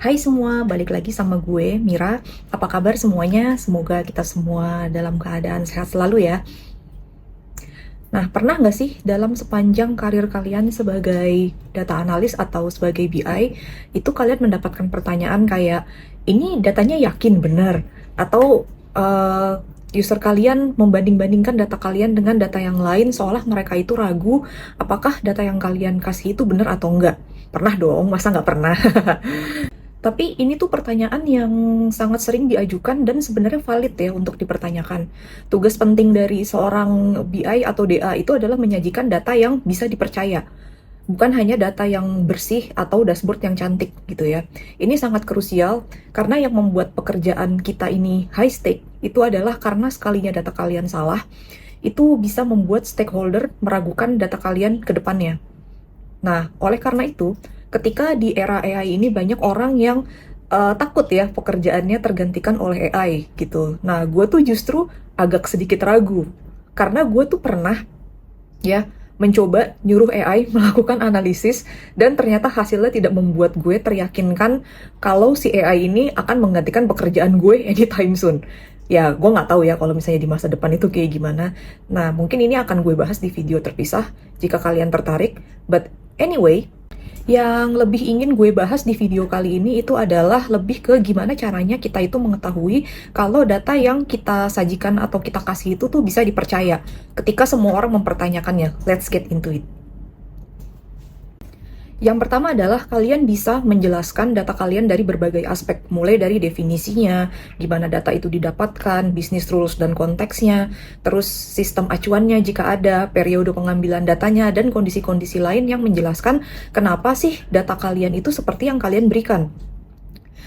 Hai semua, balik lagi sama gue, Mira. Apa kabar semuanya? Semoga kita semua dalam keadaan sehat selalu ya. Nah, pernah nggak sih dalam sepanjang karir kalian sebagai data analis atau sebagai BI, itu kalian mendapatkan pertanyaan kayak, ini datanya yakin benar? Atau user kalian membanding-bandingkan data kalian dengan data yang lain seolah mereka itu ragu apakah data yang kalian kasih itu benar atau enggak? Pernah dong, masa nggak pernah? Tapi ini tuh pertanyaan yang sangat sering diajukan dan sebenarnya valid ya untuk dipertanyakan. Tugas penting dari seorang BI atau DA itu adalah menyajikan data yang bisa dipercaya. Bukan hanya data yang bersih atau dashboard yang cantik gitu ya. Ini sangat krusial karena yang membuat pekerjaan kita ini high stake itu adalah karena sekalinya data kalian salah, itu bisa membuat stakeholder meragukan data kalian ke depannya. Nah, oleh karena itu, ketika di era AI ini banyak orang yang takut ya pekerjaannya tergantikan oleh AI gitu. Nah, gue tuh justru agak sedikit ragu karena gue tuh pernah ya mencoba nyuruh AI melakukan analisis dan ternyata hasilnya tidak membuat gue teryakinkan kalau si AI ini akan menggantikan pekerjaan gue anytime soon. Ya, gue nggak tahu ya kalau misalnya di masa depan itu kayak gimana. Nah, mungkin ini akan gue bahas di video terpisah jika kalian tertarik. But anyway, yang lebih ingin gue bahas di video kali ini itu adalah lebih ke gimana caranya kita itu mengetahui kalau data yang kita sajikan atau kita kasih itu tuh bisa dipercaya ketika semua orang mempertanyakannya. Let's get into it. Yang pertama adalah kalian bisa menjelaskan data kalian dari berbagai aspek, mulai dari definisinya, gimana data itu didapatkan, bisnis rules dan konteksnya, terus sistem acuannya jika ada, periode pengambilan datanya, dan kondisi-kondisi lain yang menjelaskan kenapa sih data kalian itu seperti yang kalian berikan.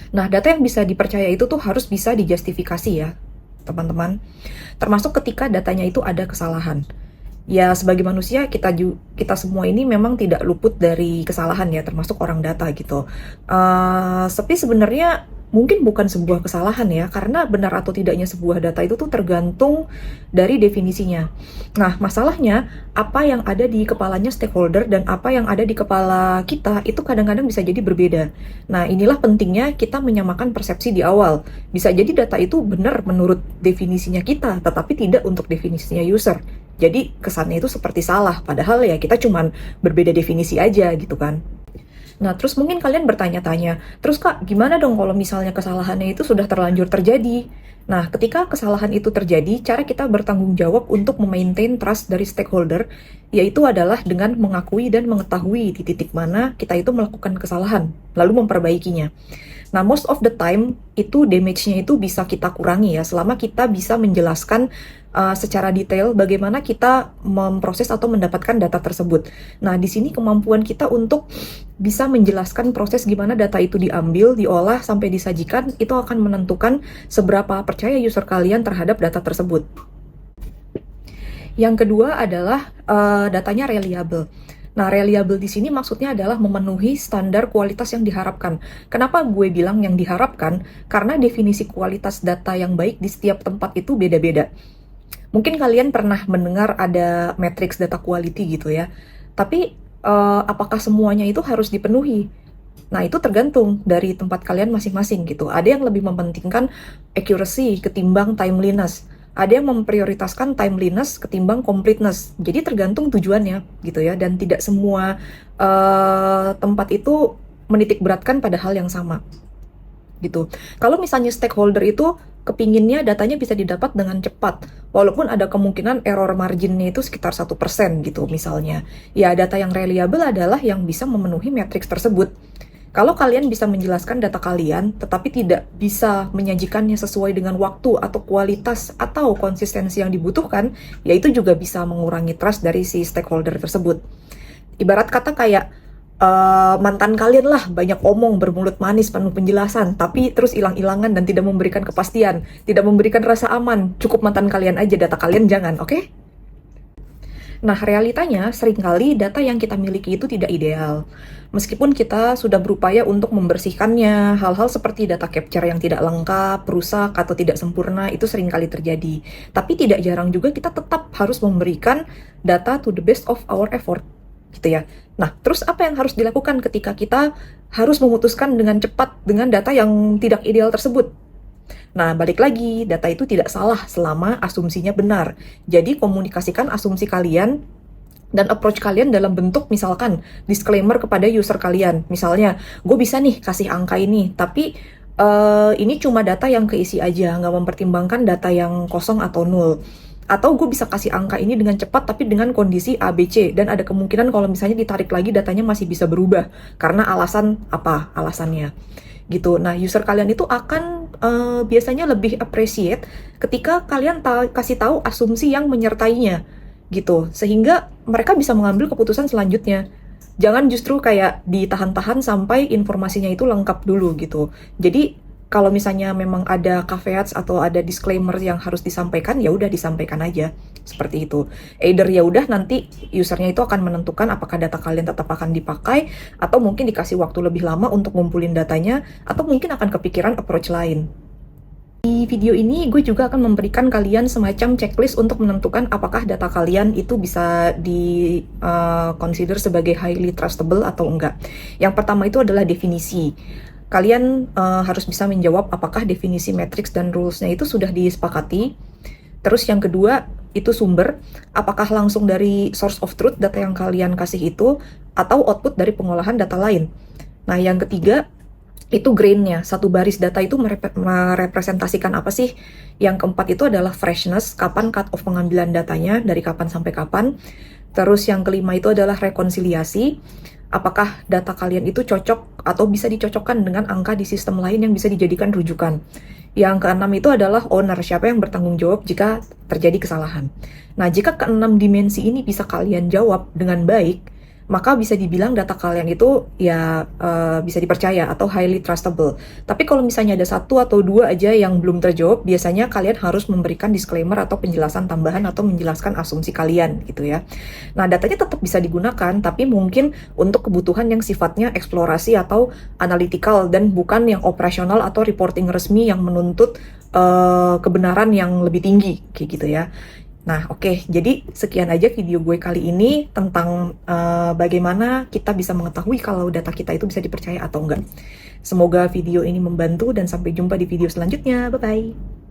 Nah, data yang bisa dipercaya itu tuh harus bisa dijustifikasi ya, teman-teman. Termasuk ketika datanya itu ada kesalahan. Ya, sebagai manusia kita semua ini memang tidak luput dari kesalahan ya, termasuk orang data gitu. Tapi sebenarnya mungkin bukan sebuah kesalahan ya, karena benar atau tidaknya sebuah data itu tuh tergantung dari definisinya. Nah, masalahnya apa yang ada di kepalanya stakeholder dan apa yang ada di kepala kita itu kadang-kadang bisa jadi berbeda. Nah, inilah pentingnya kita menyamakan persepsi di awal. Bisa jadi data itu benar menurut definisinya kita, tetapi tidak untuk definisinya user. Jadi kesannya itu seperti salah, padahal ya kita cuman berbeda definisi aja gitu kan. Nah, terus mungkin kalian bertanya-tanya, terus Kak, gimana dong kalau misalnya kesalahannya itu sudah terlanjur terjadi? Nah, ketika kesalahan itu terjadi, cara kita bertanggung jawab untuk memaintain trust dari stakeholder, yaitu adalah dengan mengakui dan mengetahui di titik mana kita itu melakukan kesalahan, lalu memperbaikinya. Nah, most of the time, itu damage-nya itu bisa kita kurangi ya, selama kita bisa menjelaskan secara detail bagaimana kita memproses atau mendapatkan data tersebut. Nah, di sini kemampuan kita untuk bisa menjelaskan proses gimana data itu diambil, diolah, sampai disajikan, itu akan menentukan seberapa percaya user kalian terhadap data tersebut. Yang kedua adalah datanya reliable. Nah, reliable di sini maksudnya adalah memenuhi standar kualitas yang diharapkan. Kenapa gue bilang yang diharapkan? Karena definisi kualitas data yang baik di setiap tempat itu beda-beda. Mungkin kalian pernah mendengar ada matrix data quality gitu ya. Tapi apakah semuanya itu harus dipenuhi? Nah, itu tergantung dari tempat kalian masing-masing gitu. Ada yang lebih mementingkan accuracy ketimbang timeliness. Ada yang memprioritaskan timeliness ketimbang completeness. Jadi tergantung tujuannya gitu ya. Dan tidak semua tempat itu menitik beratkan pada hal yang sama gitu. Kalau misalnya stakeholder itu kepinginnya datanya bisa didapat dengan cepat, walaupun ada kemungkinan error marginnya itu sekitar 1% gitu misalnya. Ya, data yang reliable adalah yang bisa memenuhi matriks tersebut. Kalau kalian bisa menjelaskan data kalian, tetapi tidak bisa menyajikannya sesuai dengan waktu atau kualitas atau konsistensi yang dibutuhkan, ya itu juga bisa mengurangi trust dari si stakeholder tersebut. Ibarat kata kayak mantan kalian lah, banyak omong, bermulut manis, penuh penjelasan, tapi terus hilang-hilangan dan tidak memberikan kepastian, tidak memberikan rasa aman. Cukup mantan kalian aja, data kalian jangan, oke? Nah, realitanya seringkali data yang kita miliki itu tidak ideal. Meskipun kita sudah berupaya untuk membersihkannya, hal-hal seperti data capture yang tidak lengkap, rusak, atau tidak sempurna itu seringkali terjadi. Tapi tidak jarang juga kita tetap harus memberikan data to the best of our effort. gitu ya. Nah, terus apa yang harus dilakukan ketika kita harus memutuskan dengan cepat dengan data yang tidak ideal tersebut? Nah, balik lagi, data itu tidak salah selama asumsinya benar. Jadi, komunikasikan asumsi kalian dan approach kalian dalam bentuk misalkan disclaimer kepada user kalian. Misalnya, gue bisa nih kasih angka ini, tapi ini cuma data yang keisi aja, nggak mempertimbangkan data yang kosong atau nol. Atau gue bisa kasih angka ini dengan cepat tapi dengan kondisi A, B, C. Dan ada kemungkinan kalau misalnya ditarik lagi datanya masih bisa berubah. Karena alasan apa alasannya. Gitu. Nah, user kalian itu akan biasanya lebih appreciate ketika kalian kasih tahu asumsi yang menyertainya. Gitu. Sehingga mereka bisa mengambil keputusan selanjutnya. Jangan justru kayak ditahan-tahan sampai informasinya itu lengkap dulu gitu. Jadi kalau misalnya memang ada caveats atau ada disclaimer yang harus disampaikan, ya udah disampaikan aja seperti itu. Either ya udah nanti usernya itu akan menentukan apakah data kalian tetap akan dipakai atau mungkin dikasih waktu lebih lama untuk ngumpulin datanya atau mungkin akan kepikiran approach lain. Di video ini gue juga akan memberikan kalian semacam checklist untuk menentukan apakah data kalian itu bisa di consider sebagai highly trustable atau enggak. Yang pertama itu adalah definisi. Kalian harus bisa menjawab apakah definisi matrix dan rules-nya itu sudah disepakati. Terus yang kedua, itu sumber, apakah langsung dari source of truth data yang kalian kasih itu, atau output dari pengolahan data lain. Nah, yang ketiga, itu grain-nya. Satu baris data itu merepresentasikan apa sih? Yang keempat itu adalah freshness, kapan cut off pengambilan datanya, dari kapan sampai kapan. Terus yang kelima itu adalah rekonsiliasi. Apakah data kalian itu cocok atau bisa dicocokkan dengan angka di sistem lain yang bisa dijadikan rujukan. Yang keenam itu adalah owner, siapa yang bertanggung jawab jika terjadi kesalahan. Nah, jika keenam dimensi ini bisa kalian jawab dengan baik, maka bisa dibilang data kalian itu ya bisa dipercaya atau highly trustable. Tapi kalau misalnya ada satu atau dua aja yang belum terjawab, biasanya kalian harus memberikan disclaimer atau penjelasan tambahan atau menjelaskan asumsi kalian gitu ya. Nah, datanya tetap bisa digunakan, tapi mungkin untuk kebutuhan yang sifatnya eksplorasi atau analytical dan bukan yang operasional atau reporting resmi yang menuntut kebenaran yang lebih tinggi kayak gitu ya. Nah, oke. Jadi sekian aja video gue kali ini tentang bagaimana kita bisa mengetahui kalau data kita itu bisa dipercaya atau enggak. Semoga video ini membantu dan sampai jumpa di video selanjutnya. Bye-bye.